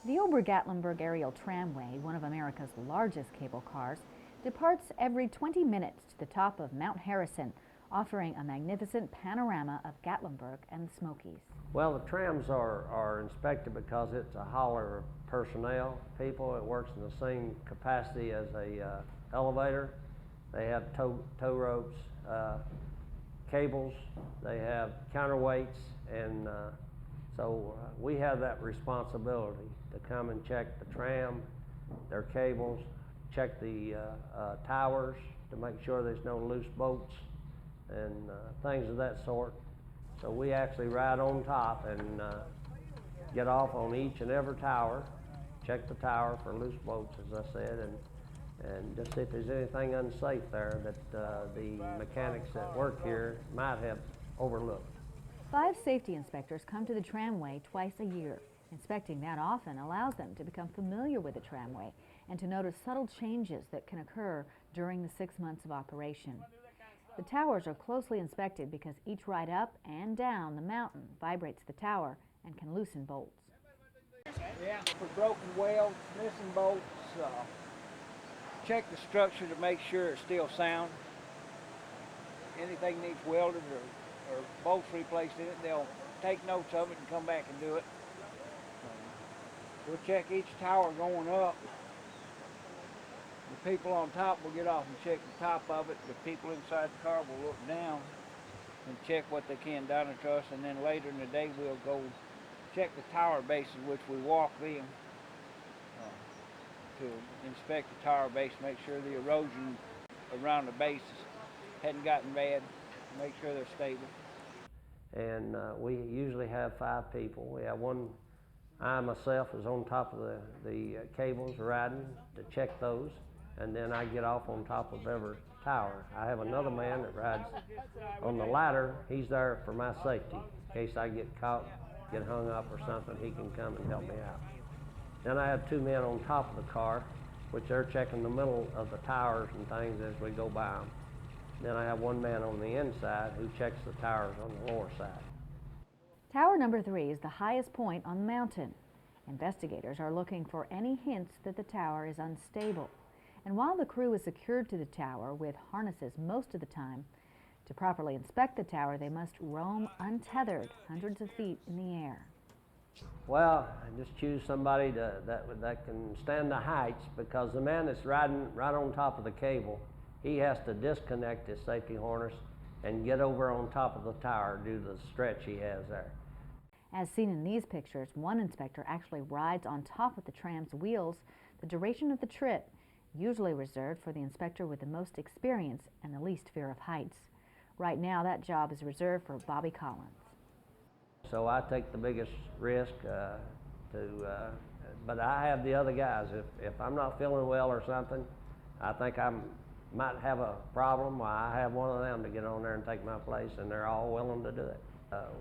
The Gatlinburg aerial tramway, one of America's largest cable cars, departs every 20 minutes to the top of Mount Harrison, offering a magnificent panorama of Gatlinburg and the Smokies. Well, the trams are inspected because it's a hauler of personnel, people. It works in the same capacity as a elevator. They have tow ropes, cables, they have counterweights, and so we have that responsibility to come and check the tram, their cables, check the towers to make sure there's no loose bolts and things of that sort. So we actually ride on top and get off on each and every tower, check the tower for loose bolts, as I said, and just see if there's anything unsafe there that the mechanics that work here might have overlooked. 5 safety inspectors come to the tramway twice a year. Inspecting that often allows them to become familiar with the tramway and to notice subtle changes that can occur during the 6 months of operation. The towers are closely inspected because each ride up and down the mountain vibrates the tower and can loosen bolts. Yeah, for broken welds, missing bolts, check the structure to make sure it's still sound. Anything needs welded or bolts replaced in it, they'll take notes of it and come back and do it. We'll check each tower going up. The people on top will get off and check the top of it. The people inside the car will look down and check what they can down the truss, and then later in the day we'll go check the tower bases, which we walk them to inspect the tower base, make sure the erosion around the bases hadn't gotten bad, make sure they're stable. And we usually have 5 people. We have one, I myself is on top of the cables riding to check those, and then I get off on top of every tower. I have another man that rides on the ladder. He's there for my safety. In case I get caught, get hung up or something, he can come and help me out. Then I have 2 men on top of the car, which they're checking the middle of the towers and things as we go by them. Then I have 1 man on the inside who checks the towers on the lower side. Tower number 3 is the highest point on the mountain. Investigators are looking for any hints that the tower is unstable. And while the crew is secured to the tower with harnesses most of the time, to properly inspect the tower, they must roam untethered hundreds of feet in the air. Well, I just choose somebody that can stand the heights, because the man that's riding right on top of the cable, he has to disconnect his safety harness and get over on top of the tower due to the stretch he has there. As seen in these pictures, one inspector actually rides on top of the tram's wheels the duration of the trip, usually reserved for the inspector with the most experience and the least fear of heights. Right now, that job is reserved for Bobby Collins. So I take the biggest risk, but I have the other guys. If I'm not feeling well or something, I think I might have a problem, well, I have one of them to get on there and take my place, and they're all willing to do it.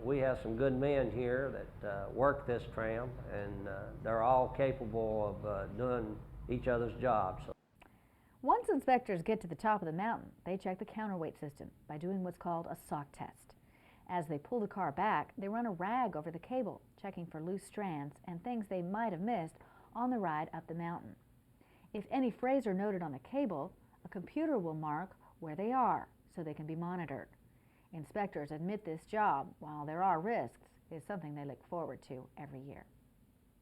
We have some good men here that work this tram, and they're all capable of doing each other's jobs. So. Once inspectors get to the top of the mountain, they check the counterweight system by doing what's called a sock test. As they pull the car back, they run a rag over the cable, checking for loose strands and things they might have missed on the ride up the mountain. If any frays are noted on the cable, a computer will mark where they are so they can be monitored. Inspectors admit this job, while there are risks, is something they look forward to every year.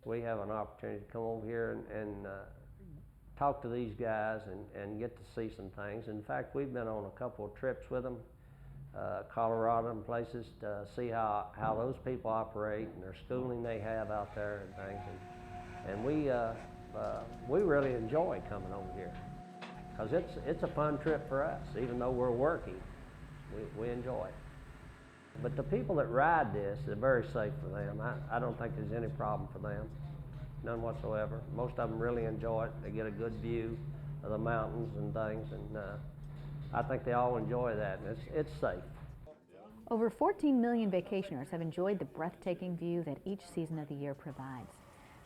We have an opportunity to come over here and talk to these guys and get to see some things. In fact, we've been on a couple of trips with them, Colorado and places, to see how those people operate and their schooling they have out there and things. And we really enjoy coming over here, because it's a fun trip for us. Even though we're working, we enjoy it. But the people that ride this, are very safe for them. I don't think there's any problem for them, none whatsoever. Most of them really enjoy it. They get a good view of the mountains and things, and I think they all enjoy that, and it's safe. Over 14 million vacationers have enjoyed the breathtaking view that each season of the year provides.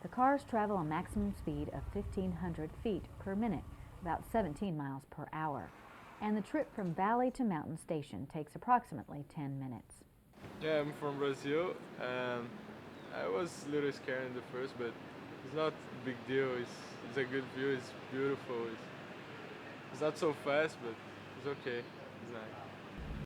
The cars travel a maximum speed of 1,500 feet per minute, about 17 miles per hour. And the trip from valley to mountain station takes approximately 10 minutes. Yeah, I'm from Brazil, and I was a little scared in the first, but It's not a big deal. It's a good view. It's beautiful. It's not so fast, but it's okay. It's nice.